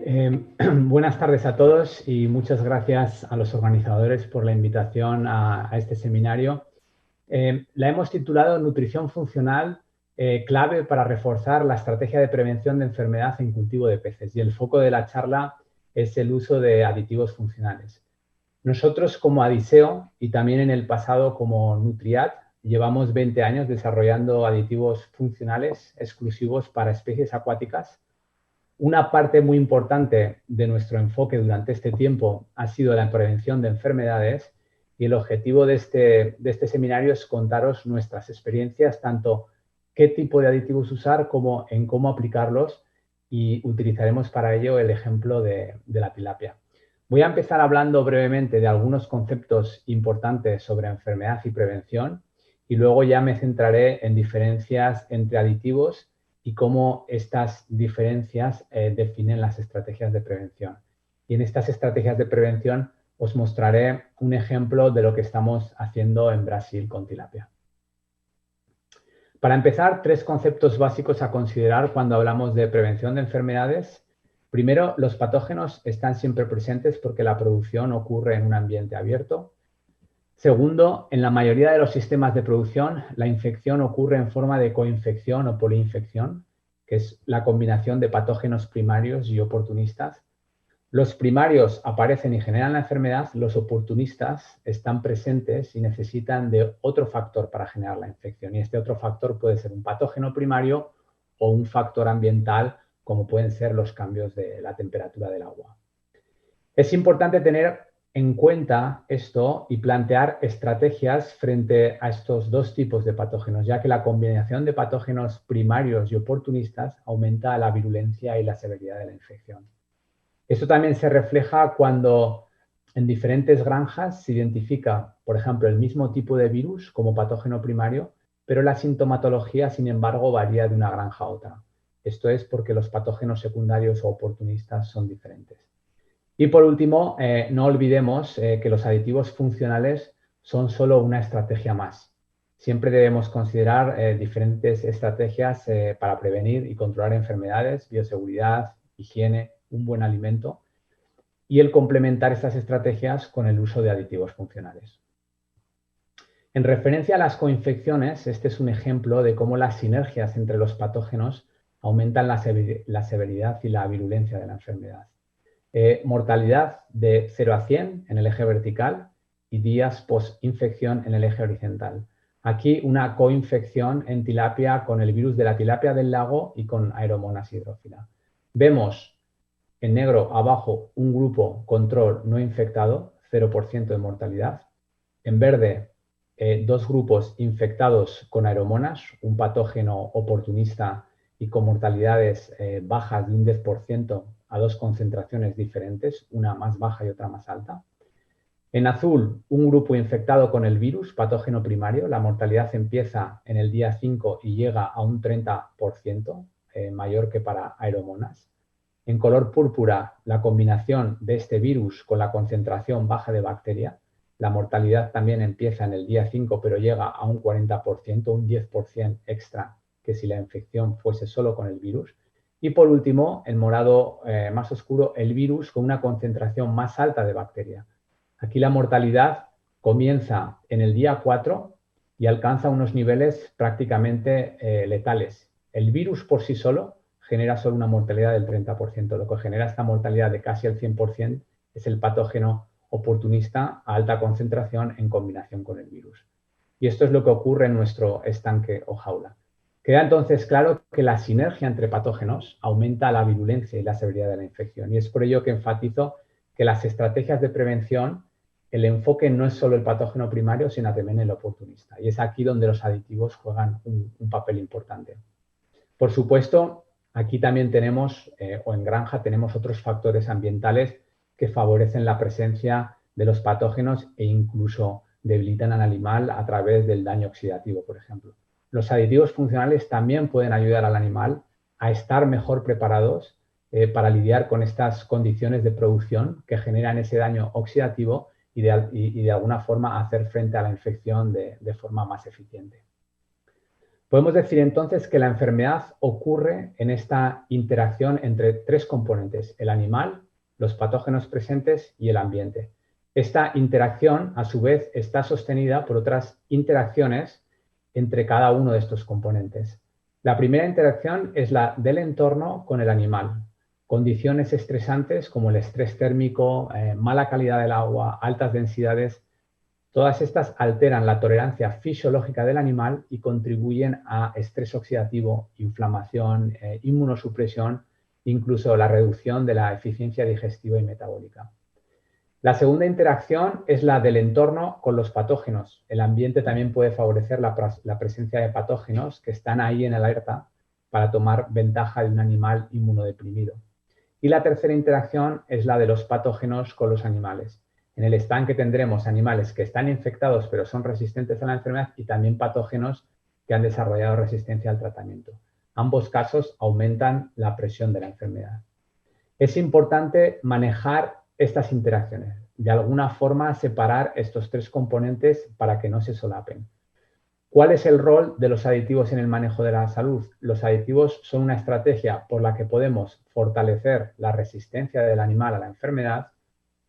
Buenas tardes a todos y muchas gracias a los organizadores por la invitación a este seminario. La hemos titulado Nutrición Funcional, clave para reforzar la estrategia de prevención de enfermedad en cultivo de peces, y el foco de la charla es el uso de aditivos funcionales. Nosotros como Adiseo y también en el pasado como Nutriat llevamos 20 años desarrollando aditivos funcionales exclusivos para especies acuáticas. Una parte muy importante de nuestro enfoque durante este tiempo ha sido la prevención de enfermedades, y el objetivo de este seminario es contaros nuestras experiencias, tanto qué tipo de aditivos usar como en cómo aplicarlos, y utilizaremos para ello el ejemplo de la tilapia. Voy a empezar hablando brevemente de algunos conceptos importantes sobre enfermedad y prevención, y luego ya me centraré en diferencias entre aditivos y cómo estas diferencias definen las estrategias de prevención. Y en estas estrategias de prevención os mostraré un ejemplo de lo que estamos haciendo en Brasil con tilapia. Para empezar, 3 conceptos básicos a considerar cuando hablamos de prevención de enfermedades. Primero, los patógenos están siempre presentes porque la producción ocurre en un ambiente abierto. Segundo, en la mayoría de los sistemas de producción, la infección ocurre en forma de coinfección o poliinfección, que es la combinación de patógenos primarios y oportunistas. Los primarios aparecen y generan la enfermedad, los oportunistas están presentes y necesitan de otro factor para generar la infección. Y este otro factor puede ser un patógeno primario o un factor ambiental, como pueden ser los cambios de la temperatura del agua. Es importante tener en cuenta esto y plantear estrategias frente a estos dos tipos de patógenos, ya que la combinación de patógenos primarios y oportunistas aumenta la virulencia y la severidad de la infección. Esto también se refleja cuando en diferentes granjas se identifica, por ejemplo, el mismo tipo de virus como patógeno primario, pero la sintomatología, sin embargo, varía de una granja a otra. Esto es porque los patógenos secundarios o oportunistas son diferentes. Y por último, no olvidemos que los aditivos funcionales son solo una estrategia más. Siempre debemos considerar diferentes estrategias para prevenir y controlar enfermedades, bioseguridad, higiene, un buen alimento, y el complementar estas estrategias con el uso de aditivos funcionales. En referencia a las coinfecciones, este es un ejemplo de cómo las sinergias entre los patógenos aumentan la severidad y la virulencia de la enfermedad. Mortalidad de 0 a 100 en el eje vertical y días post-infección en el eje horizontal. Aquí una coinfección en tilapia con el virus de la tilapia del lago y con Aeromonas hydrophila. Vemos en negro abajo un grupo control no infectado, 0% de mortalidad. En verde, 2 grupos infectados con Aeromonas, un patógeno oportunista y con mortalidades bajas de un 10% a 2 concentraciones diferentes, una más baja y otra más alta. En azul, un grupo infectado con el virus, patógeno primario. La mortalidad empieza en el día 5 y llega a un 30%, mayor que para Aeromonas. En color púrpura, la combinación de este virus con la concentración baja de bacteria. La mortalidad también empieza en el día 5, pero llega a un 40%, un 10% extra que si la infección fuese solo con el virus. Y por último, en morado más oscuro, el virus con una concentración más alta de bacteria. Aquí la mortalidad comienza en el día 4 y alcanza unos niveles prácticamente letales. El virus por sí solo genera solo una mortalidad del 30%. Lo que genera esta mortalidad de casi el 100% es el patógeno oportunista a alta concentración en combinación con el virus. Y esto es lo que ocurre en nuestro estanque o jaula. Queda entonces claro que la sinergia entre patógenos aumenta la virulencia y la severidad de la infección. Y es por ello que enfatizo que las estrategias de prevención, el enfoque no es solo el patógeno primario, sino también el oportunista. Y es aquí donde los aditivos juegan un papel importante. Por supuesto, aquí también tenemos, o en granja, tenemos otros factores ambientales que favorecen la presencia de los patógenos e incluso debilitan al animal a través del daño oxidativo, por ejemplo. Los aditivos funcionales también pueden ayudar al animal a estar mejor preparados para lidiar con estas condiciones de producción que generan ese daño oxidativo y de alguna forma hacer frente a la infección de forma más eficiente. Podemos decir entonces que la enfermedad ocurre en esta interacción entre tres componentes: el animal, los patógenos presentes y el ambiente. Esta interacción, a su vez, está sostenida por otras interacciones entre cada uno de estos componentes. La primera interacción es la del entorno con el animal. Condiciones estresantes como el estrés térmico, mala calidad del agua, altas densidades, todas estas alteran la tolerancia fisiológica del animal y contribuyen a estrés oxidativo, inflamación, inmunosupresión, incluso la reducción de la eficiencia digestiva y metabólica. La segunda interacción es la del entorno con los patógenos. El ambiente también puede favorecer la presencia de patógenos que están ahí en alerta para tomar ventaja de un animal inmunodeprimido. Y la tercera interacción es la de los patógenos con los animales. En el estanque tendremos animales que están infectados pero son resistentes a la enfermedad y también patógenos que han desarrollado resistencia al tratamiento. Ambos casos aumentan la presión de la enfermedad. Es importante manejar estas interacciones, de alguna forma separar estos tres componentes para que no se solapen. ¿Cuál es el rol de los aditivos en el manejo de la salud? Los aditivos son una estrategia por la que podemos fortalecer la resistencia del animal a la enfermedad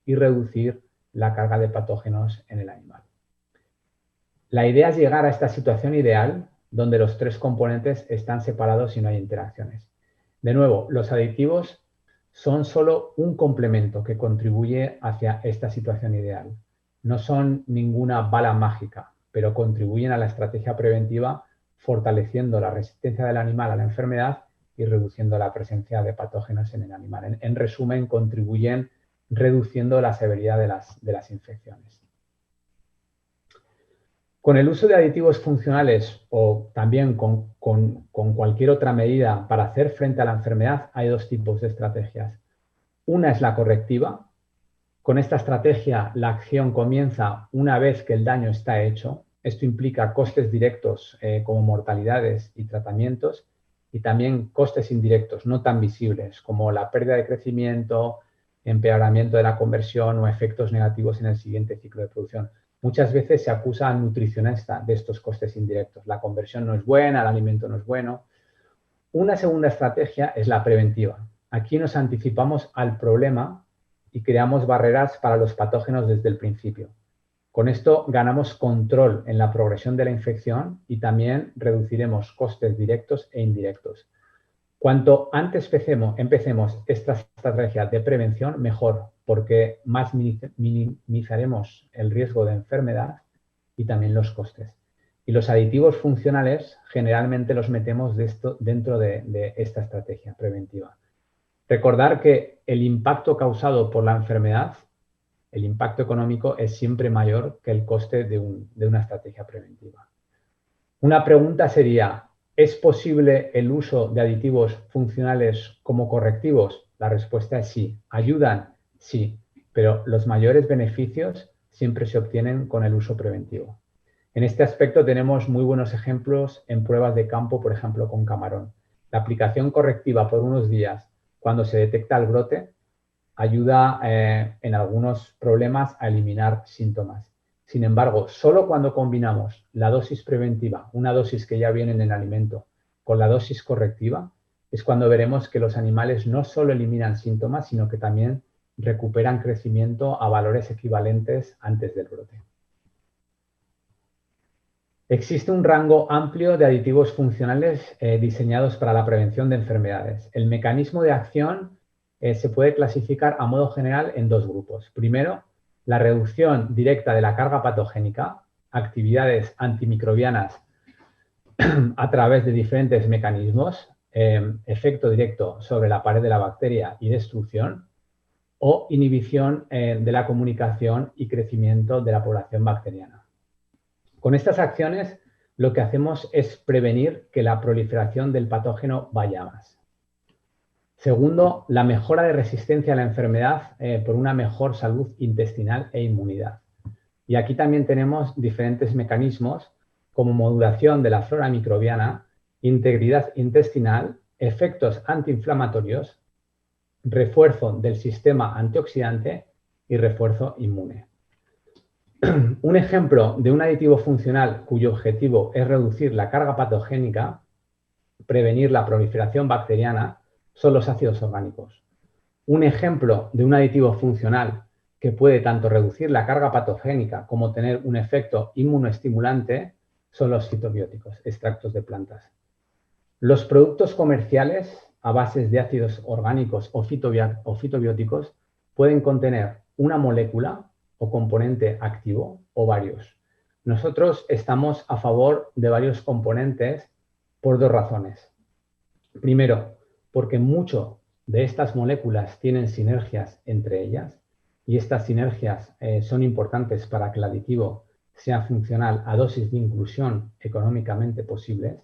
y reducir la carga de patógenos en el animal. La idea es llegar a esta situación ideal donde los tres componentes están separados y no hay interacciones. De nuevo, los aditivos son solo un complemento que contribuye hacia esta situación ideal. No son ninguna bala mágica, pero contribuyen a la estrategia preventiva fortaleciendo la resistencia del animal a la enfermedad y reduciendo la presencia de patógenos en el animal. En resumen, contribuyen reduciendo la severidad de las infecciones. Con el uso de aditivos funcionales o también con cualquier otra medida para hacer frente a la enfermedad, hay dos tipos de estrategias. Una es la correctiva. Con esta estrategia, la acción comienza una vez que el daño está hecho. Esto implica costes directos como mortalidades y tratamientos y también costes indirectos no tan visibles como la pérdida de crecimiento, empeoramiento de la conversión o efectos negativos en el siguiente ciclo de producción. Muchas veces se acusa al nutricionista de estos costes indirectos. La conversión no es buena, el alimento no es bueno. Una segunda estrategia es la preventiva. Aquí nos anticipamos al problema y creamos barreras para los patógenos desde el principio. Con esto ganamos control en la progresión de la infección y también reduciremos costes directos e indirectos. Cuanto antes empecemos esta estrategia de prevención, mejor, porque más minimizaremos el riesgo de enfermedad y también los costes. Y los aditivos funcionales generalmente los metemos dentro de esta estrategia preventiva. Recordar que el impacto causado por la enfermedad, el impacto económico, es siempre mayor que el coste de una estrategia preventiva. Una pregunta sería: ¿es posible el uso de aditivos funcionales como correctivos? La respuesta es sí. ¿Ayudan? Sí, pero los mayores beneficios siempre se obtienen con el uso preventivo. En este aspecto tenemos muy buenos ejemplos en pruebas de campo, por ejemplo, con camarón. La aplicación correctiva por unos días cuando se detecta el brote ayuda en algunos problemas a eliminar síntomas. Sin embargo, solo cuando combinamos la dosis preventiva, una dosis que ya viene en el alimento, con la dosis correctiva, es cuando veremos que los animales no solo eliminan síntomas, sino que también recuperan crecimiento a valores equivalentes antes del brote. Existe un rango amplio de aditivos funcionales diseñados para la prevención de enfermedades. El mecanismo de acción se puede clasificar a modo general en dos grupos. Primero, la reducción directa de la carga patogénica, actividades antimicrobianas a través de diferentes mecanismos, efecto directo sobre la pared de la bacteria y destrucción, o inhibición de la comunicación y crecimiento de la población bacteriana. Con estas acciones lo que hacemos es prevenir que la proliferación del patógeno vaya a más. Segundo, la mejora de resistencia a la enfermedad por una mejor salud intestinal e inmunidad. Y aquí también tenemos diferentes mecanismos como modulación de la flora microbiana, integridad intestinal, efectos antiinflamatorios, refuerzo del sistema antioxidante y refuerzo inmune. Un ejemplo de un aditivo funcional cuyo objetivo es reducir la carga patogénica, prevenir la proliferación bacteriana, son los ácidos orgánicos. Un ejemplo de un aditivo funcional que puede tanto reducir la carga patogénica como tener un efecto inmunoestimulante son los fitobióticos, extractos de plantas. Los productos comerciales a bases de ácidos orgánicos o fitobióticos pueden contener una molécula o componente activo o varios. Nosotros estamos a favor de varios componentes por dos razones. Primero, porque mucho de estas moléculas tienen sinergias entre ellas y estas sinergias son importantes para que el aditivo sea funcional a dosis de inclusión económicamente posibles.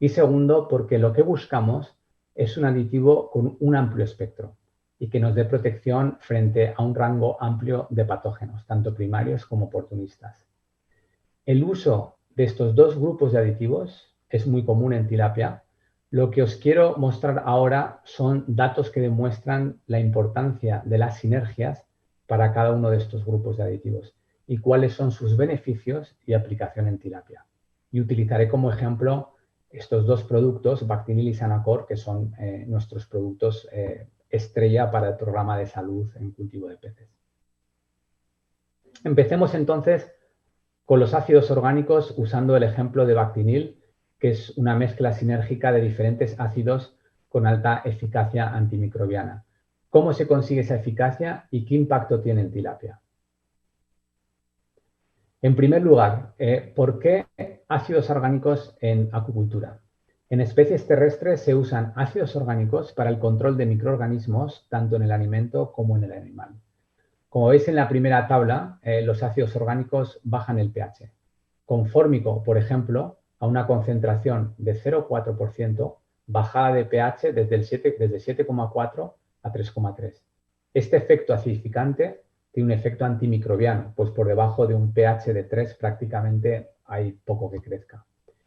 Y segundo, porque lo que buscamos es un aditivo con un amplio espectro y que nos dé protección frente a un rango amplio de patógenos, tanto primarios como oportunistas. El uso de estos dos grupos de aditivos es muy común en tilapia. Lo que os quiero mostrar ahora son datos que demuestran la importancia de las sinergias para cada uno de estos grupos de aditivos y cuáles son sus beneficios y aplicación en tilapia. Y utilizaré como ejemplo estos dos productos, Bactinil y Sanacor, que son nuestros productos estrella para el programa de salud en cultivo de peces. Empecemos entonces con los ácidos orgánicos usando el ejemplo de Bactinil, que es una mezcla sinérgica de diferentes ácidos con alta eficacia antimicrobiana. ¿Cómo se consigue esa eficacia y qué impacto tiene en tilapia? En primer lugar, ¿por qué ácidos orgánicos en acuicultura? En especies terrestres se usan ácidos orgánicos para el control de microorganismos tanto en el alimento como en el animal. Como veis en la primera tabla, los ácidos orgánicos bajan el pH. Con fórmico, por ejemplo, a una concentración de 0,4%, bajada de pH desde 7,4 a 3,3. Este efecto acidificante tiene un efecto antimicrobiano, pues por debajo de un pH de 3 prácticamente hay poco que crezca.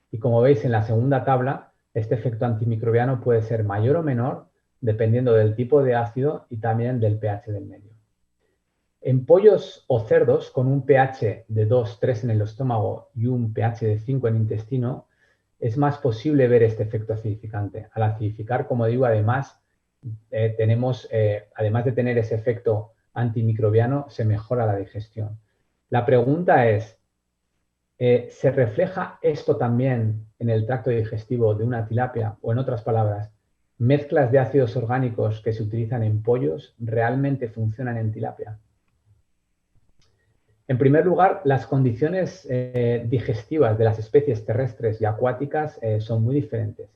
Y como veis en la segunda tabla, este efecto antimicrobiano puede ser mayor o menor dependiendo del tipo de ácido y también del pH del medio. En pollos o cerdos con un pH de 2, 3 en el estómago y un pH de 5 en el intestino, es más posible ver este efecto acidificante. Al acidificar, como digo, además además de tener ese efecto antimicrobiano, se mejora la digestión. La pregunta es, ¿se refleja esto también en el tracto digestivo de una tilapia? O en otras palabras, ¿mezclas de ácidos orgánicos que se utilizan en pollos realmente funcionan en tilapia? En primer lugar, las condiciones digestivas de las especies terrestres y acuáticas son muy diferentes.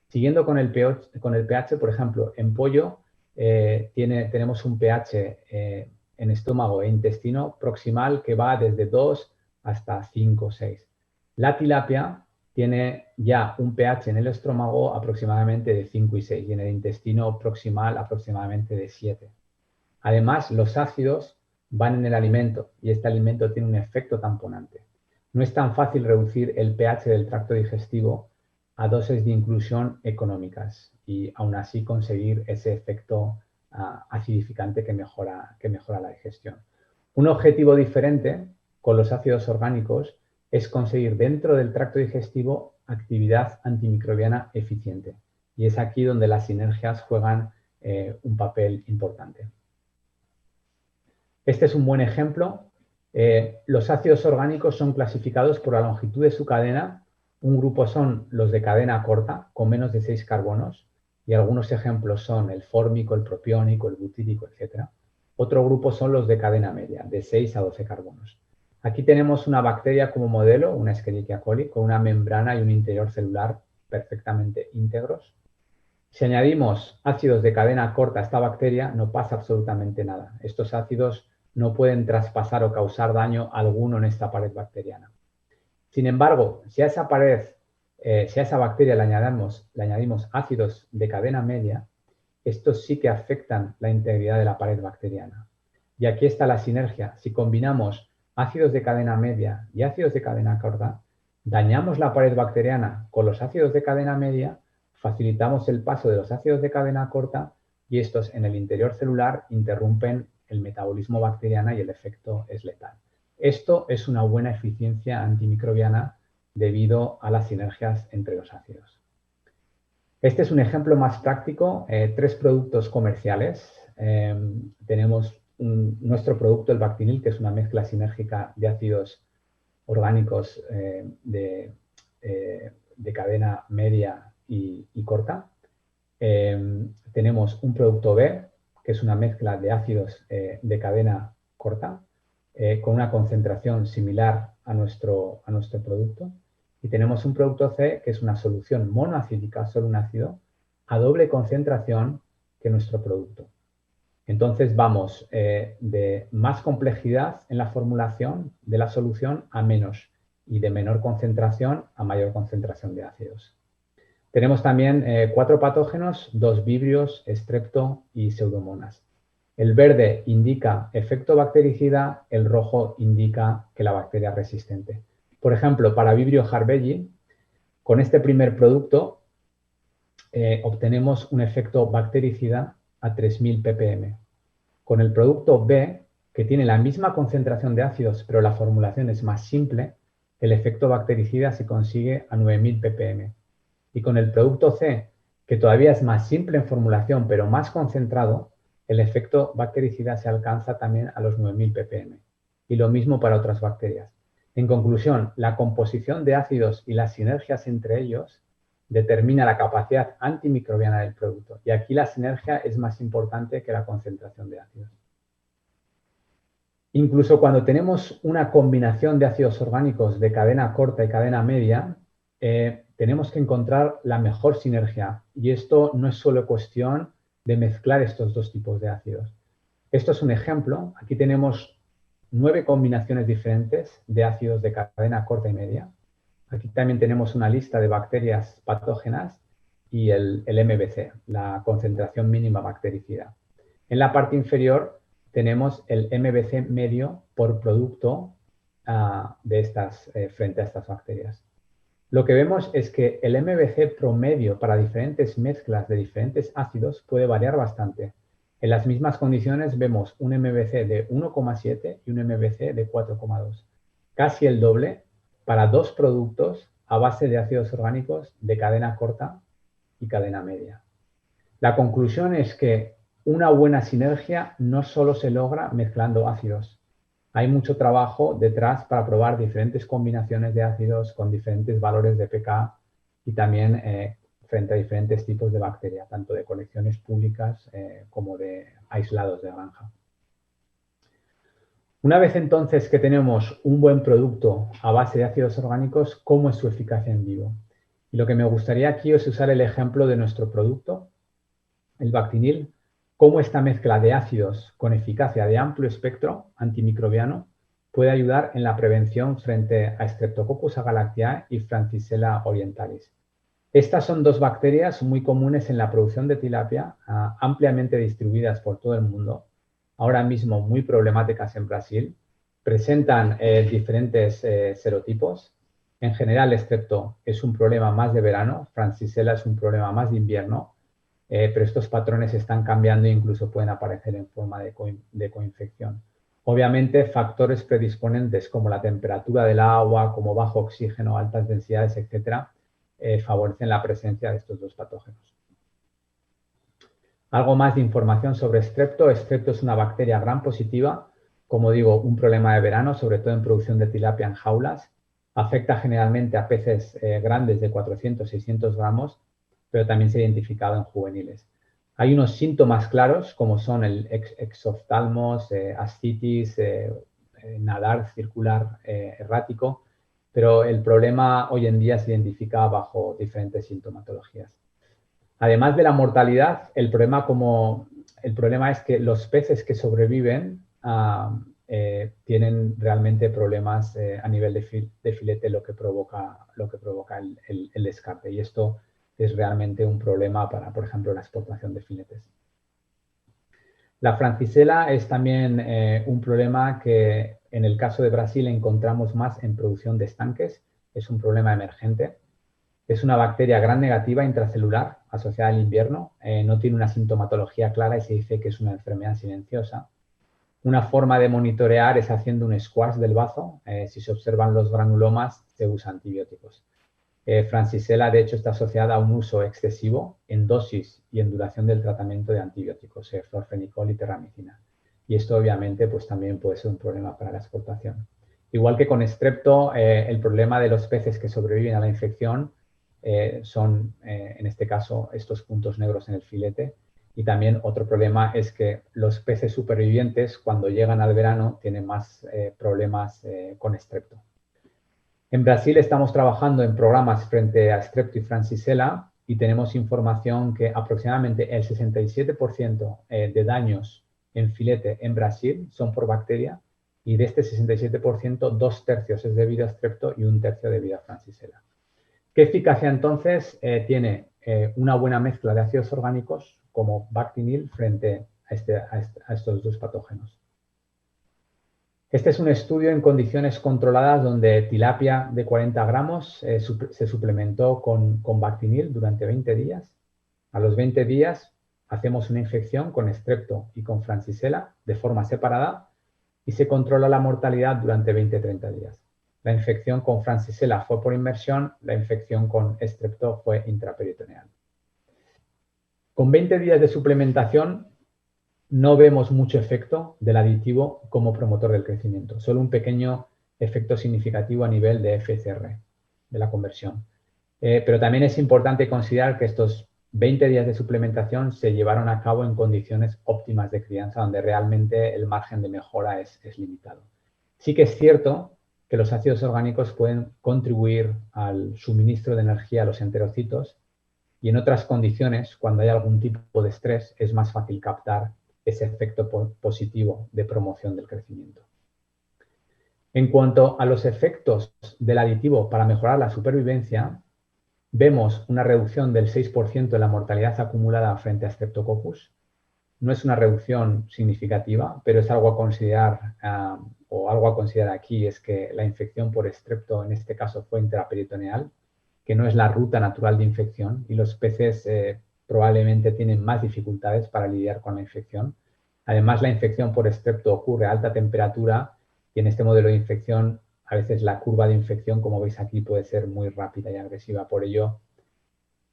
Siguiendo con el pH, por ejemplo, en pollo tenemos un pH en estómago e intestino proximal que va desde 2 hasta 5 o 6. La tilapia tiene ya un pH en el estómago aproximadamente de 5 y 6 y en el intestino proximal aproximadamente de 7. Además, los ácidos van en el alimento y este alimento tiene un efecto tamponante. No es tan fácil reducir el pH del tracto digestivo a dosis de inclusión económicas y aún así conseguir ese efecto acidificante que mejora la digestión. Un objetivo diferente con los ácidos orgánicos es conseguir dentro del tracto digestivo actividad antimicrobiana eficiente y es aquí donde las sinergias juegan un papel importante. Este es un buen ejemplo. Los ácidos orgánicos son clasificados por la longitud de su cadena. Un grupo son los de cadena corta, con menos de 6 carbonos, y algunos ejemplos son el fórmico, el propiónico, el butírico, etc. Otro grupo son los de cadena media, de 6 a 12 carbonos. Aquí tenemos una bacteria como modelo, una Escherichia coli, con una membrana y un interior celular perfectamente íntegros. Si añadimos ácidos de cadena corta a esta bacteria, no pasa absolutamente nada. Estos ácidos no pueden traspasar o causar daño alguno en esta pared bacteriana. Sin embargo, si a esa bacteria le añadimos ácidos de cadena media, estos sí que afectan la integridad de la pared bacteriana. Y aquí está la sinergia. Si combinamos ácidos de cadena media y ácidos de cadena corta, dañamos la pared bacteriana con los ácidos de cadena media, facilitamos el paso de los ácidos de cadena corta y estos en el interior celular interrumpen el metabolismo bacteriano y el efecto es letal. Esto es una buena eficiencia antimicrobiana debido a las sinergias entre los ácidos. Este es un ejemplo más práctico, 3 productos comerciales. Tenemos nuestro producto, el Bactinil, que es una mezcla sinérgica de ácidos orgánicos de cadena media y corta. Tenemos un producto B, que es una mezcla de ácidos de cadena corta, con una concentración similar a nuestro producto. Y tenemos un producto C, que es una solución monoacídica, solo un ácido, a doble concentración que nuestro producto. Entonces vamos de más complejidad en la formulación de la solución a menos y de menor concentración a mayor concentración de ácidos. Tenemos también 4 patógenos, 2 vibrios, estrepto y pseudomonas. El verde indica efecto bactericida, el rojo indica que la bacteria es resistente. Por ejemplo, para Vibrio harbelli, con este primer producto obtenemos un efecto bactericida a 3000 ppm. Con el producto B, que tiene la misma concentración de ácidos, pero la formulación es más simple, el efecto bactericida se consigue a 9000 ppm. Y con el producto C, que todavía es más simple en formulación, pero más concentrado, el efecto bactericida se alcanza también a los 9000 ppm. Y lo mismo para otras bacterias. En conclusión, la composición de ácidos y las sinergias entre ellos determina la capacidad antimicrobiana del producto. Y aquí la sinergia es más importante que la concentración de ácidos. Incluso cuando tenemos una combinación de ácidos orgánicos de cadena corta y cadena media, tenemos que encontrar la mejor sinergia. Y esto no es solo cuestión de mezclar estos 2 tipos de ácidos. Esto es un ejemplo. Aquí tenemos 9 combinaciones diferentes de ácidos de cadena corta y media. Aquí también tenemos una lista de bacterias patógenas y el MBC, la concentración mínima bactericida. En la parte inferior tenemos el MBC medio por producto frente a estas bacterias. Lo que vemos es que el MBC promedio para diferentes mezclas de diferentes ácidos puede variar bastante. En las mismas condiciones vemos un MBC de 1,7 y un MBC de 4,2. Casi el doble para 2 productos a base de ácidos orgánicos de cadena corta y cadena media. La conclusión es que una buena sinergia no solo se logra mezclando ácidos. Hay mucho trabajo detrás para probar diferentes combinaciones de ácidos con diferentes valores de pK y también frente a diferentes tipos de bacterias, tanto de colecciones públicas como de aislados de granja. Una vez entonces que tenemos un buen producto a base de ácidos orgánicos, ¿cómo es su eficacia en vivo? Y lo que me gustaría aquí es usar el ejemplo de nuestro producto, el Bactinil, cómo esta mezcla de ácidos con eficacia de amplio espectro antimicrobiano puede ayudar en la prevención frente a Streptococcus agalactiae y Francisella orientalis. Estas son 2 bacterias muy comunes en la producción de tilapia, ampliamente distribuidas por todo el mundo, ahora mismo muy problemáticas en Brasil. Presentan diferentes serotipos. En general, Strepto es un problema más de verano, Francisella es un problema más de invierno, pero estos patrones están cambiando e incluso pueden aparecer en forma de coinfección. Obviamente, factores predisponentes como la temperatura del agua, como bajo oxígeno, altas densidades, etcétera, favorecen la presencia de estos 2 patógenos. Algo más de información sobre Strepto. Strepto es una bacteria gram positiva, como digo, un problema de verano, sobre todo en producción de tilapia en jaulas. Afecta generalmente a peces grandes de 400-600 gramos, pero también se ha identificado en juveniles. Hay unos síntomas claros, como son el exoftalmos, ascitis, nadar circular errático, pero el problema hoy en día se identifica bajo diferentes sintomatologías. Además de la mortalidad, el problema es que los peces que sobreviven tienen realmente problemas a nivel de filete, lo que provoca el descarte. Y esto es realmente un problema para, por ejemplo, la exportación de filetes. La Francisella es también un problema que en el caso de Brasil encontramos más en producción de estanques. Es un problema emergente. Es una bacteria gram negativa intracelular asociada al invierno. No tiene una sintomatología clara y se dice que es una enfermedad silenciosa. Una forma de monitorear es haciendo un squash del bazo. Si se observan los granulomas, se usan antibióticos. Francisella, de hecho, está asociada a un uso excesivo en dosis y en duración del tratamiento de antibióticos, florfenicol y terramicina. Y esto, obviamente, pues también puede ser un problema para la exportación. Igual que con estrepto, el problema de los peces que sobreviven a la infección son, en este caso, estos puntos negros en el filete. Y también otro problema es que los peces supervivientes, cuando llegan al verano, tienen más problemas con estrepto. En Brasil estamos trabajando en programas frente a Strepto y Francisella y tenemos información que aproximadamente el 67% de daños en filete en Brasil son por bacteria y de este 67%, 2/3 es debido a Strepto y 1/3 debido a Francisella. ¿Qué eficacia entonces tiene una buena mezcla de ácidos orgánicos como Bactinil frente a estos dos patógenos? Este es un estudio en condiciones controladas donde tilapia de 40 gramos se suplementó con Bactinil durante 20 días. A los 20 días hacemos una infección con Strepto y con Francisella de forma separada y se controla la mortalidad durante 20-30 días. La infección con Francisella fue por inmersión, la infección con Strepto fue intraperitoneal. Con 20 días de suplementación no vemos mucho efecto del aditivo como promotor del crecimiento, solo un pequeño efecto significativo a nivel de FCR, de la conversión. Pero también es importante considerar que estos 20 días de suplementación se llevaron a cabo en condiciones óptimas de crianza, donde realmente el margen de mejora es limitado. Sí que es cierto que los ácidos orgánicos pueden contribuir al suministro de energía a los enterocitos y en otras condiciones, cuando hay algún tipo de estrés, es más fácil captar ese efecto positivo de promoción del crecimiento. En cuanto a los efectos del aditivo para mejorar la supervivencia, vemos una reducción del 6% de la mortalidad acumulada frente a Streptococcus. No es una reducción significativa, pero es algo a considerar, algo a considerar aquí es que la infección por estrepto en este caso fue intraperitoneal, que no es la ruta natural de infección y los peces probablemente tienen más dificultades para lidiar con la infección. Además, la infección por estrepto ocurre a alta temperatura y en este modelo de infección a veces la curva de infección, como veis aquí, puede ser muy rápida y agresiva. Por ello,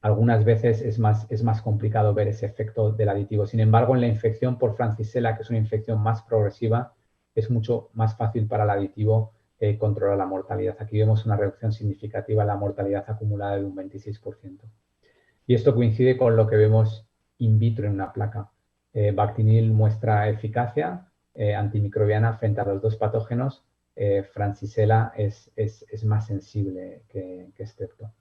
algunas veces es más complicado ver ese efecto del aditivo. Sin embargo, en la infección por Francisella, que es una infección más progresiva, es mucho más fácil para el aditivo controlar la mortalidad. Aquí vemos una reducción significativa en la mortalidad acumulada de un 26%. Y esto coincide con lo que vemos in vitro en una placa. Bactinil muestra eficacia antimicrobiana frente a los dos patógenos. Francisella es más sensible que Strepto.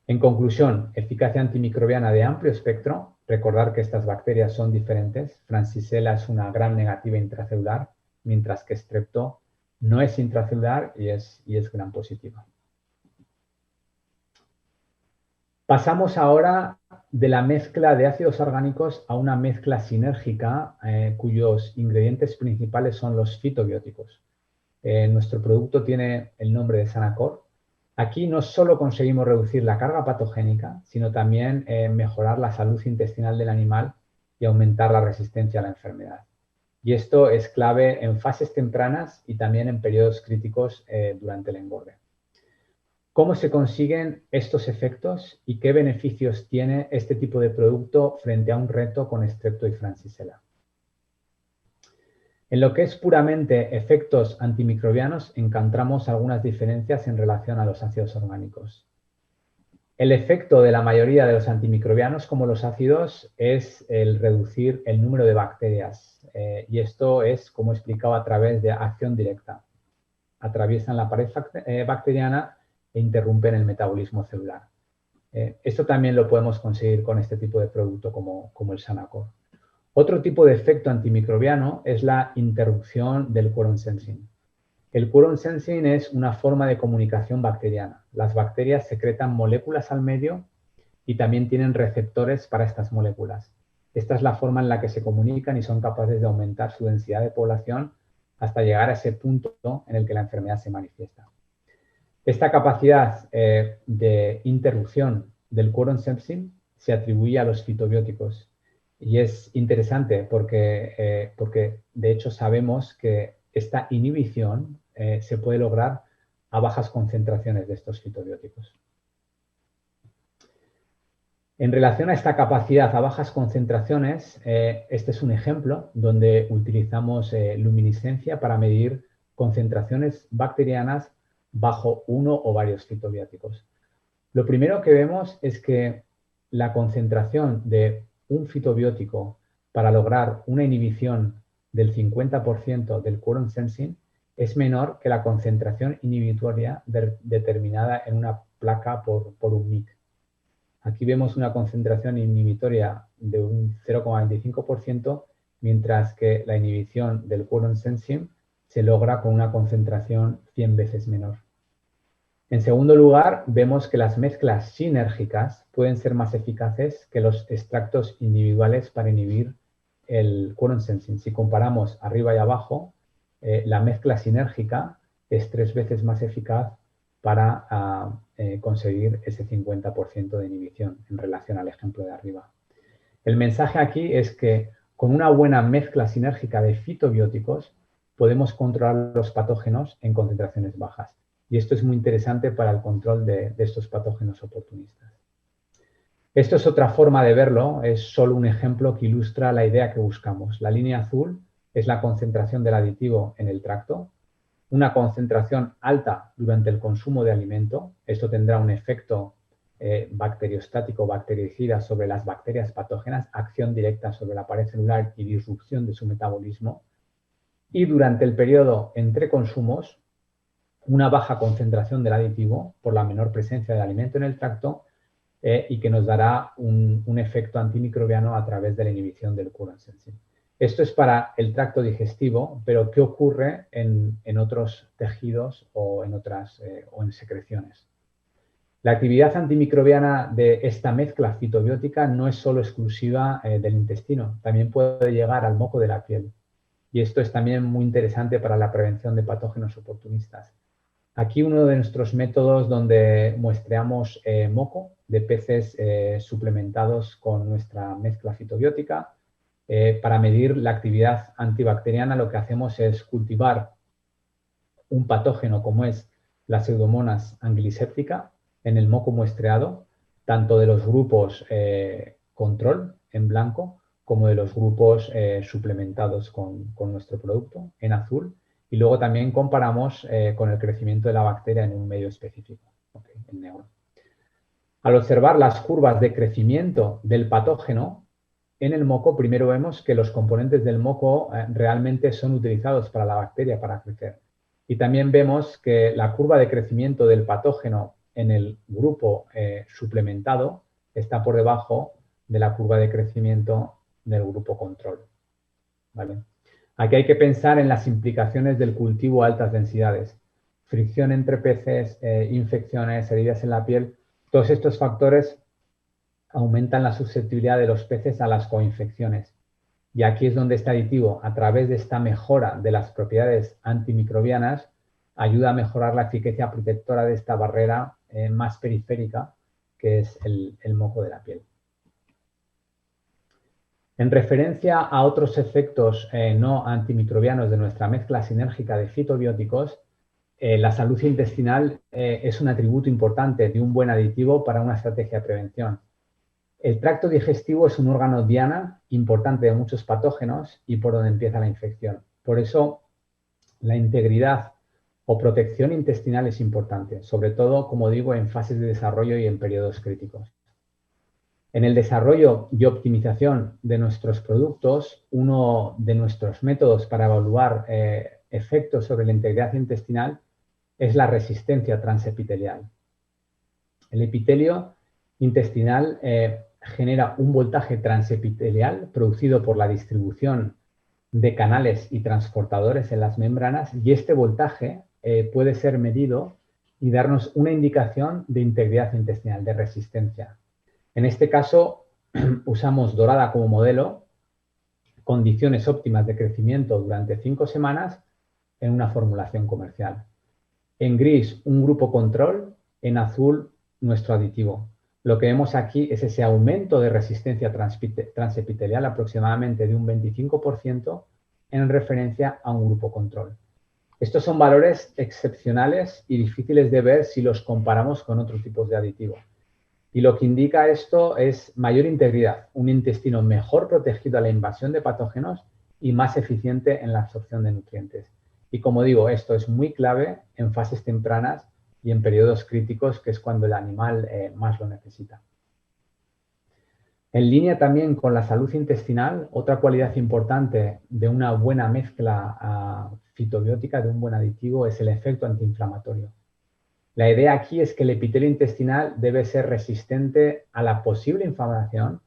En conclusión, eficacia antimicrobiana de amplio espectro. Recordar que estas bacterias son diferentes. Francisella es una gram negativa intracelular, mientras que Strepto no es intracelular y es gram positiva. Pasamos ahora de la mezcla de ácidos orgánicos a una mezcla sinérgica cuyos ingredientes principales son los fitobióticos. Nuestro producto tiene el nombre de Sanacor. Aquí no solo conseguimos reducir la carga patogénica, sino también mejorar la salud intestinal del animal y aumentar la resistencia a la enfermedad. Y esto es clave en fases tempranas y también en periodos críticos durante el engorde. ¿Cómo se consiguen estos efectos y qué beneficios tiene este tipo de producto frente a un reto con Strepto y Francisella? En lo que es puramente efectos antimicrobianos, encontramos algunas diferencias en relación a los ácidos orgánicos. El efecto de la mayoría de los antimicrobianos, como los ácidos, es el reducir el número de bacterias. Y esto es, como he explicado, a través de acción directa. Atraviesan la pared bacteriana e interrumpen el metabolismo celular. Esto también lo podemos conseguir con este tipo de producto como el Sanacor. Otro tipo de efecto antimicrobiano es la interrupción del quorum sensing. El quorum sensing es una forma de comunicación bacteriana. Las bacterias secretan moléculas al medio y también tienen receptores para estas moléculas. Esta es la forma en la que se comunican y son capaces de aumentar su densidad de población hasta llegar a ese punto en el que la enfermedad se manifiesta. Esta capacidad de interrupción del quorum sensing se atribuye a los fitobióticos Y es interesante porque de hecho sabemos que esta inhibición se puede lograr a bajas concentraciones de estos fitobióticos. En relación a esta capacidad a bajas concentraciones, este es un ejemplo donde utilizamos luminiscencia para medir concentraciones bacterianas bajo uno o varios fitobióticos. Lo primero que vemos es que la concentración de un fitobiótico para lograr una inhibición del 50% del quorum sensing es menor que la concentración inhibitoria determinada en una placa por un MIC. Aquí vemos una concentración inhibitoria de un 0,25%, mientras que la inhibición del quorum sensing se logra con una concentración 100 veces menor. En segundo lugar, vemos que las mezclas sinérgicas pueden ser más eficaces que los extractos individuales para inhibir el quorum sensing. Si comparamos arriba y abajo, la mezcla sinérgica es 3 veces más eficaz para conseguir ese 50% de inhibición en relación al ejemplo de arriba. El mensaje aquí es que con una buena mezcla sinérgica de fitobióticos podemos controlar los patógenos en concentraciones bajas. Y esto es muy interesante para el control de estos patógenos oportunistas. Esto es otra forma de verlo, es solo un ejemplo que ilustra la idea que buscamos. La línea azul es la concentración del aditivo en el tracto. Una concentración alta durante el consumo de alimento. Esto tendrá un efecto bacteriostático, bactericida sobre las bacterias patógenas, acción directa sobre la pared celular y disrupción de su metabolismo. Y durante el periodo entre consumos, una baja concentración del aditivo por la menor presencia de alimento en el tracto y que nos dará un efecto antimicrobiano a través de la inhibición del quorum sensing. Esto es para el tracto digestivo, pero ¿qué ocurre en otros tejidos o en secreciones? La actividad antimicrobiana de esta mezcla fitobiótica no es solo exclusiva del intestino, también puede llegar al moco de la piel. Y esto es también muy interesante para la prevención de patógenos oportunistas. Aquí uno de nuestros métodos donde muestreamos moco de peces suplementados con nuestra mezcla fitobiótica. Para medir la actividad antibacteriana lo que hacemos es cultivar un patógeno como es la Pseudomonas anguiliséptica en el moco muestreado, tanto de los grupos control en blanco como de los grupos suplementados con nuestro producto en azul. Y luego también comparamos con el crecimiento de la bacteria en un medio específico, en negro. Al observar las curvas de crecimiento del patógeno en el moco, primero vemos que los componentes del moco realmente son utilizados para la bacteria para crecer. Y también vemos que la curva de crecimiento del patógeno en el grupo suplementado está por debajo de la curva de crecimiento del grupo control. ¿Vale? Aquí hay que pensar en las implicaciones del cultivo a altas densidades. Fricción entre peces, infecciones, heridas en la piel. Todos estos factores aumentan la susceptibilidad de los peces a las coinfecciones. Y aquí es donde este aditivo, a través de esta mejora de las propiedades antimicrobianas, ayuda a mejorar la eficacia protectora de esta barrera más periférica, que es el moco de la piel. En referencia a otros efectos no antimicrobianos de nuestra mezcla sinérgica de fitobióticos, la salud intestinal es un atributo importante de un buen aditivo para una estrategia de prevención. El tracto digestivo es un órgano diana importante de muchos patógenos y por donde empieza la infección. Por eso, la integridad o protección intestinal es importante, sobre todo, como digo, en fases de desarrollo y en periodos críticos. En el desarrollo y optimización de nuestros productos, uno de nuestros métodos para evaluar efectos sobre la integridad intestinal es la resistencia transepitelial. El epitelio intestinal genera un voltaje transepitelial producido por la distribución de canales y transportadores en las membranas y este voltaje puede ser medido y darnos una indicación de integridad intestinal, de resistencia. En este caso, usamos dorada como modelo, condiciones óptimas de crecimiento durante 5 semanas en una formulación comercial. En gris, un grupo control, en azul, nuestro aditivo. Lo que vemos aquí es ese aumento de resistencia transepitelial aproximadamente de un 25% en referencia a un grupo control. Estos son valores excepcionales y difíciles de ver si los comparamos con otros tipos de aditivos. Y lo que indica esto es mayor integridad, un intestino mejor protegido a la invasión de patógenos y más eficiente en la absorción de nutrientes. Y como digo, esto es muy clave en fases tempranas y en periodos críticos, que es cuando el animal más lo necesita. En línea también con la salud intestinal, otra cualidad importante de una buena mezcla fitobiótica, de un buen aditivo, es el efecto antiinflamatorio. La idea aquí es que el epitelio intestinal debe ser resistente a la posible inflamación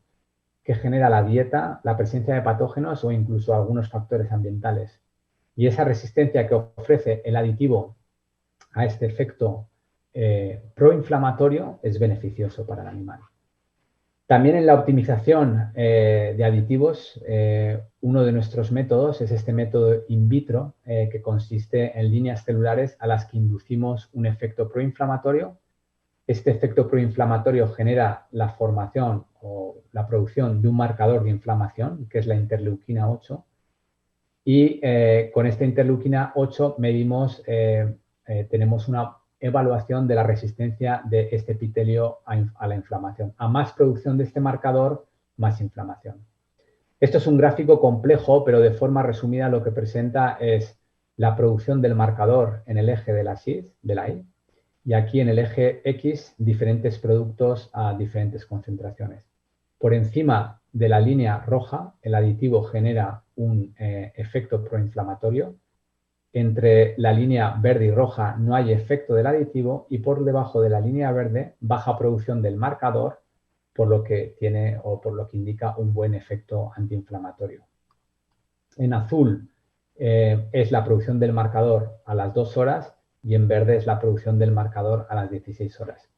que genera la dieta, la presencia de patógenos o incluso algunos factores ambientales. Y esa resistencia que ofrece el aditivo a este efecto proinflamatorio es beneficioso para el animal. También en la optimización de aditivos, uno de nuestros métodos es este método in vitro, que consiste en líneas celulares a las que inducimos un efecto proinflamatorio. Este efecto proinflamatorio genera la formación o la producción de un marcador de inflamación, que es la interleuquina 8. Y con esta interleuquina 8 tenemos una evaluación de la resistencia de este epitelio a la inflamación. A más producción de este marcador, más inflamación. Esto es un gráfico complejo, pero de forma resumida lo que presenta es la producción del marcador en el eje de la Y, y aquí en el eje X diferentes productos a diferentes concentraciones. Por encima de la línea roja, el aditivo genera un efecto proinflamatorio. Entre la línea verde y roja no hay efecto del aditivo y por debajo de la línea verde, baja producción del marcador, por lo que tiene o por lo que indica un buen efecto antiinflamatorio. En azul es la producción del marcador a las 2 horas y en verde es la producción del marcador a las 16 horas.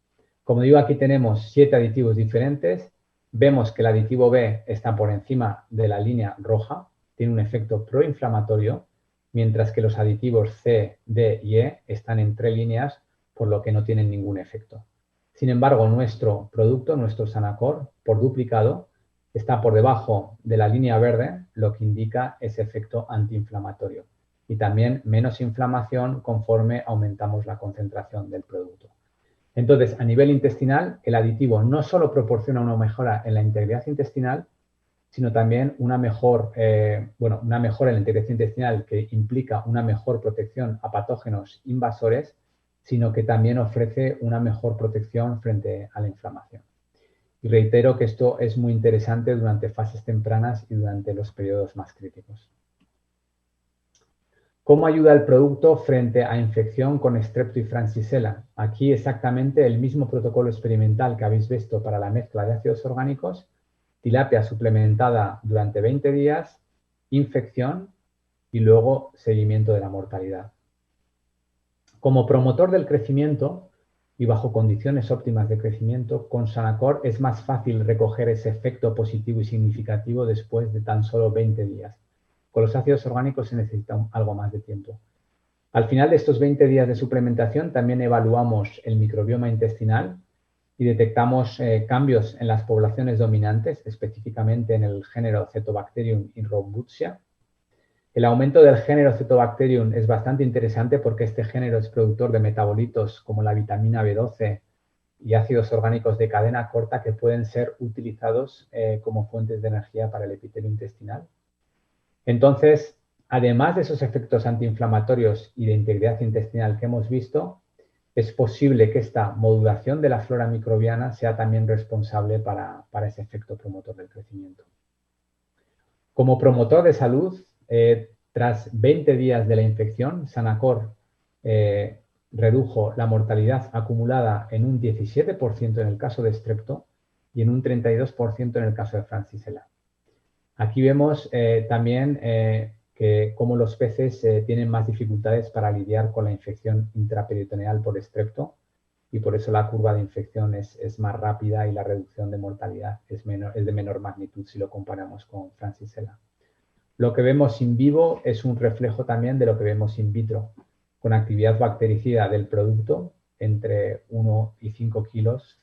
Como digo, aquí tenemos 7 aditivos diferentes. Vemos que el aditivo B está por encima de la línea roja, tiene un efecto proinflamatorio, mientras que los aditivos C, D y E están entre líneas, por lo que no tienen ningún efecto. Sin embargo, nuestro producto, nuestro Sanacor, por duplicado, está por debajo de la línea verde, lo que indica ese efecto antiinflamatorio. Y también menos inflamación conforme aumentamos la concentración del producto. Entonces, a nivel intestinal, el aditivo no solo proporciona una mejora en la integridad intestinal, sino también una mejora en la integridad intestinal que implica una mejor protección a patógenos invasores, sino que también ofrece una mejor protección frente a la inflamación. Y reitero que esto es muy interesante durante fases tempranas y durante los periodos más críticos. ¿Cómo ayuda el producto frente a infección con Strepto y Francisella? Aquí exactamente el mismo protocolo experimental que habéis visto para la mezcla de ácidos orgánicos, tilapia suplementada durante 20 días, infección y luego seguimiento de la mortalidad. Como promotor del crecimiento y bajo condiciones óptimas de crecimiento, con Sanacor es más fácil recoger ese efecto positivo y significativo después de tan solo 20 días. Con los ácidos orgánicos se necesita algo más de tiempo. Al final de estos 20 días de suplementación también evaluamos el microbioma intestinal y detectamos cambios en las poblaciones dominantes, específicamente en el género Cetobacterium y Rhodbusia. El aumento del género Cetobacterium es bastante interesante porque este género es productor de metabolitos como la vitamina B12 y ácidos orgánicos de cadena corta que pueden ser utilizados como fuentes de energía para el epitelio intestinal. Entonces, además de esos efectos antiinflamatorios y de integridad intestinal que hemos visto, es posible que esta modulación de la flora microbiana sea también responsable para ese efecto promotor del crecimiento. Como promotor de salud, tras 20 días de la infección, Sanacor redujo la mortalidad acumulada en un 17% en el caso de Strepto y en un 32% en el caso de Francisella. Aquí vemos también que cómo los peces tienen más dificultades para lidiar con la infección intraperitoneal por Strepto y por eso la curva de infección es más rápida y la reducción de mortalidad es de menor magnitud si lo comparamos con Francisella. Lo que vemos in vivo es un reflejo también de lo que vemos in vitro, con actividad bactericida del producto entre 1 y 5 kilos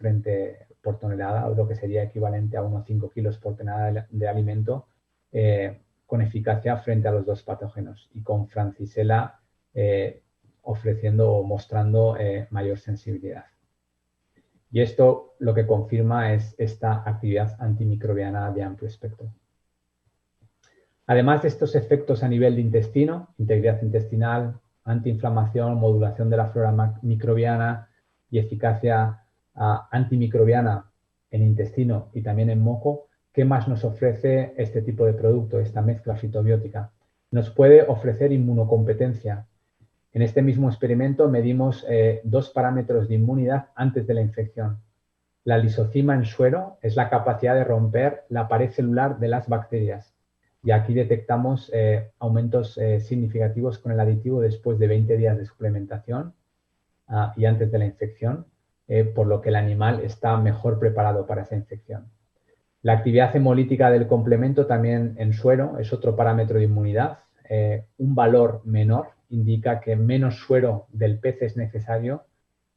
por tonelada, o lo que sería equivalente a 1 a 5 kilos por tonelada de alimento, con eficacia frente a los dos patógenos, y con Francisella ofreciendo o mostrando mayor sensibilidad. Y esto lo que confirma es esta actividad antimicrobiana de amplio espectro. Además de estos efectos a nivel de intestino, integridad intestinal, antiinflamación, modulación de la flora microbiana y eficacia antimicrobiana en intestino y también en moco, ¿qué más nos ofrece este tipo de producto, esta mezcla fitobiótica? Nos puede ofrecer inmunocompetencia. En este mismo experimento medimos 2 parámetros de inmunidad antes de la infección. La lisocima en suero es la capacidad de romper la pared celular de las bacterias. Y aquí detectamos aumentos significativos con el aditivo después de 20 días de suplementación y antes de la infección, por lo que el animal está mejor preparado para esa infección. La actividad hemolítica del complemento también en suero es otro parámetro de inmunidad. Un valor menor indica que menos suero del pez es necesario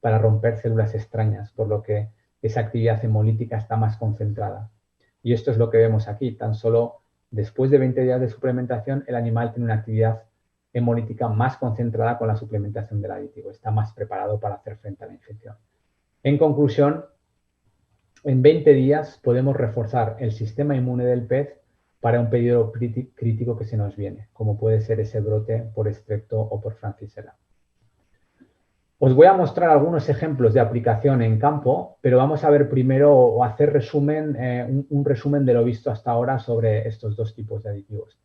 para romper células extrañas, por lo que esa actividad hemolítica está más concentrada. Y esto es lo que vemos aquí. Tan solo después de 20 días de suplementación, el animal tiene una actividad hemolítica más concentrada con la suplementación del aditivo. Está más preparado para hacer frente a la infección. En conclusión, en 20 días podemos reforzar el sistema inmune del pez para un periodo crítico que se nos viene, como puede ser ese brote por Strepto o por Francisella. Os voy a mostrar algunos ejemplos de aplicación en campo, pero vamos a ver primero o hacer un resumen de lo visto hasta ahora sobre estos dos tipos de aditivos.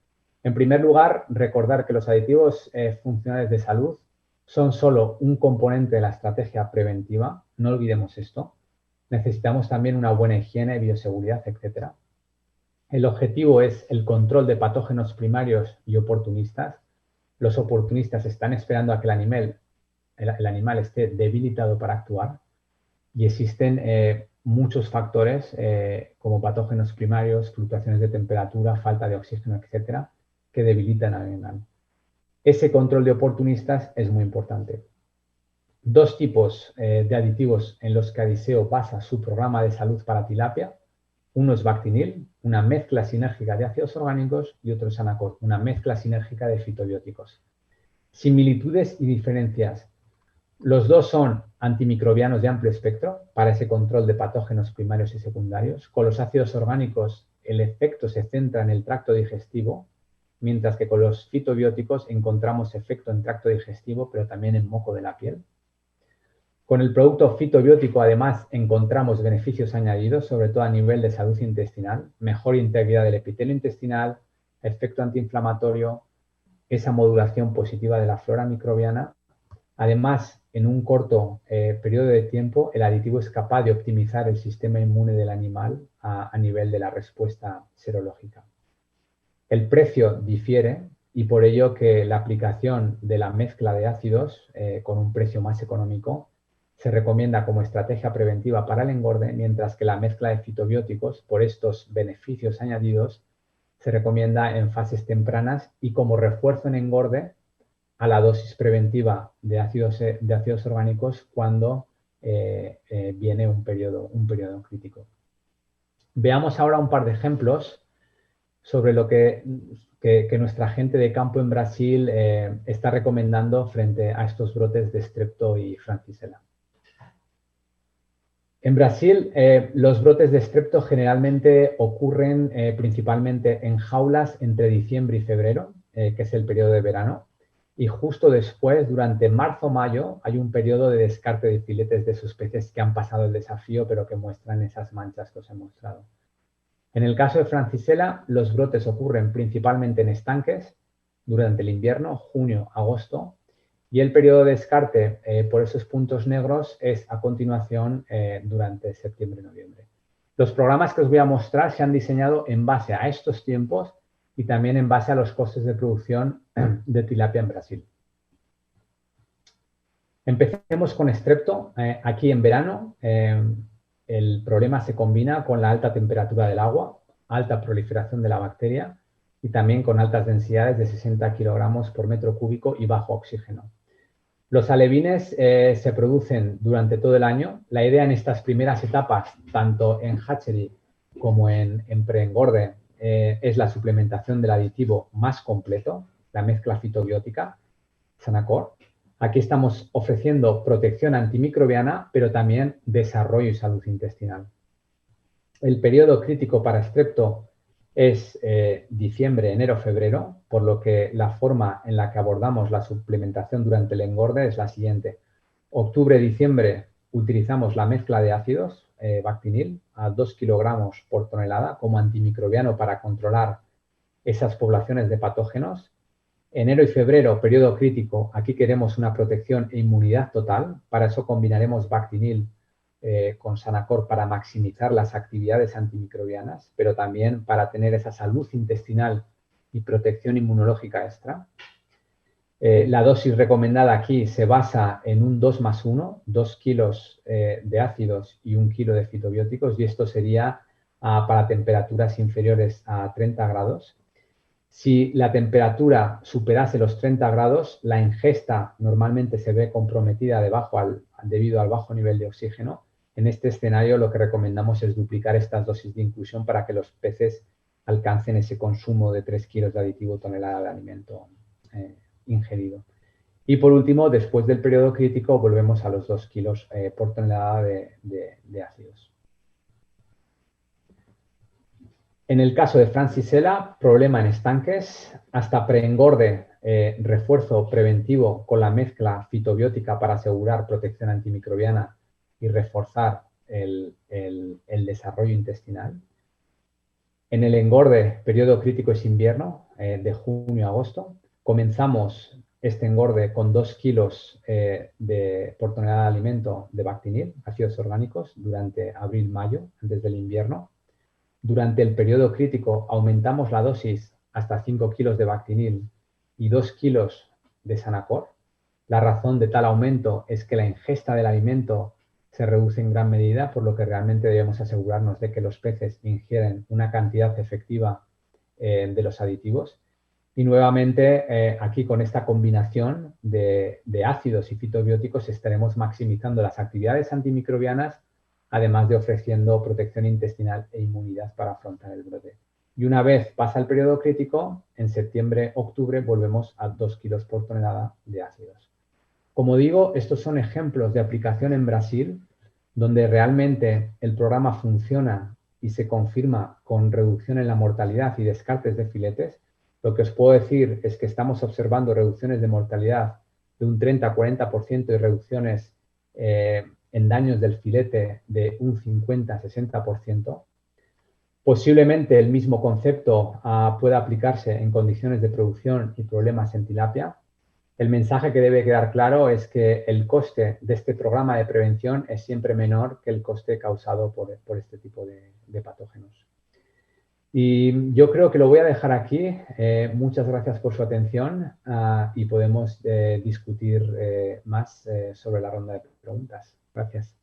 En primer lugar, recordar que los aditivos funcionales de salud son solo un componente de la estrategia preventiva, no olvidemos esto. Necesitamos también una buena higiene, bioseguridad, etc. El objetivo es el control de patógenos primarios y oportunistas. Los oportunistas están esperando a que el animal esté debilitado para actuar, y existen muchos factores como patógenos primarios, fluctuaciones de temperatura, falta de oxígeno, etcétera, que debilitan al animal. Ese control de oportunistas es muy importante. Dos tipos de aditivos en los que Adiseo basa su programa de salud para tilapia. Uno es Bactinil, una mezcla sinérgica de ácidos orgánicos, y otro es Anacor, una mezcla sinérgica de fitobióticos. Similitudes y diferencias. Los dos son antimicrobianos de amplio espectro para ese control de patógenos primarios y secundarios. Con los ácidos orgánicos el efecto se centra en el tracto digestivo, mientras que con los fitobióticos encontramos efecto en tracto digestivo, pero también en moco de la piel. Con el producto fitobiótico, además, encontramos beneficios añadidos, sobre todo a nivel de salud intestinal, mejor integridad del epitelio intestinal, efecto antiinflamatorio, esa modulación positiva de la flora microbiana. Además, en un corto periodo de tiempo, el aditivo es capaz de optimizar el sistema inmune del animal a nivel de la respuesta serológica. El precio difiere, y por ello que la aplicación de la mezcla de ácidos con un precio más económico se recomienda como estrategia preventiva para el engorde, mientras que la mezcla de fitobióticos, por estos beneficios añadidos, se recomienda en fases tempranas y como refuerzo en engorde a la dosis preventiva de ácidos orgánicos cuando viene un periodo crítico. Veamos ahora un par de ejemplos sobre lo que nuestra gente de campo en Brasil está recomendando frente a estos brotes de Strepto y Francisella. En Brasil, los brotes de Strepto generalmente ocurren principalmente en jaulas entre diciembre y febrero, que es el periodo de verano, y justo después, durante marzo-mayo, hay un periodo de descarte de filetes de sus peces que han pasado el desafío, pero que muestran esas manchas que os he mostrado. En el caso de Francisella, los brotes ocurren principalmente en estanques durante el invierno, junio-agosto, y el periodo de descarte por esos puntos negros es a continuación durante septiembre-noviembre. Los programas que os voy a mostrar se han diseñado en base a estos tiempos y también en base a los costes de producción de tilapia en Brasil. Empecemos con Strepto. Aquí en verano el problema se combina con la alta temperatura del agua, alta proliferación de la bacteria y también con altas densidades de 60 kilogramos por metro cúbico y bajo oxígeno. Los alevines se producen durante todo el año. La idea en estas primeras etapas, tanto en hatchery como en preengorde, es la suplementación del aditivo más completo, la mezcla fitobiótica, Sanacor. Aquí estamos ofreciendo protección antimicrobiana, pero también desarrollo y salud intestinal. El periodo crítico para Strepto es diciembre, enero, febrero, por lo que la forma en la que abordamos la suplementación durante el engorde es la siguiente. Octubre, diciembre utilizamos la mezcla de ácidos, Bactinil, a 2 kilogramos por tonelada como antimicrobiano para controlar esas poblaciones de patógenos. Enero y febrero, periodo crítico, aquí queremos una protección e inmunidad total. Para eso combinaremos Bactinil con Sanacor para maximizar las actividades antimicrobianas, pero también para tener esa salud intestinal y protección inmunológica extra. La dosis recomendada aquí se basa en un 2+1, 2 kilos de ácidos y 1 kilo de fitobióticos, y esto sería para temperaturas inferiores a 30 grados. Si la temperatura superase los 30 grados, la ingesta normalmente se ve comprometida debido al bajo nivel de oxígeno. En este escenario lo que recomendamos es duplicar estas dosis de inclusión para que los peces alcancen ese consumo de 3 kilos de aditivo tonelada de alimento ingerido. Y por último, después del periodo crítico, volvemos a los 2 kilos por tonelada de ácidos. En el caso de Francisella, problema en estanques, hasta preengorde, refuerzo preventivo con la mezcla fitobiótica para asegurar protección antimicrobiana y reforzar el desarrollo intestinal. En el engorde, periodo crítico es invierno, de junio a agosto. Comenzamos este engorde con 2 kilos por tonelada de alimento de Bactinil, ácidos orgánicos, durante abril-mayo, antes del invierno. Durante el periodo crítico aumentamos la dosis hasta 5 kilos de Bactinil y 2 kilos de Sanacor. La razón de tal aumento es que la ingesta del alimento se reduce en gran medida, por lo que realmente debemos asegurarnos de que los peces ingieren una cantidad efectiva de los aditivos. Y nuevamente, aquí con esta combinación de ácidos y fitobióticos estaremos maximizando las actividades antimicrobianas, además de ofreciendo protección intestinal e inmunidad para afrontar el brote. Y una vez pasa el periodo crítico, en septiembre-octubre volvemos a 2 kilos por tonelada de ácidos. Como digo, estos son ejemplos de aplicación en Brasil, donde realmente el programa funciona y se confirma con reducción en la mortalidad y descartes de filetes. Lo que os puedo decir es que estamos observando reducciones de mortalidad de un 30-40% y reducciones en daños del filete de un 50-60%. Posiblemente el mismo concepto pueda aplicarse en condiciones de producción y problemas en tilapia. El mensaje que debe quedar claro es que el coste de este programa de prevención es siempre menor que el coste causado por este tipo de patógenos. Y yo creo que lo voy a dejar aquí. Muchas gracias por su atención y podemos discutir más sobre la ronda de preguntas. Gracias.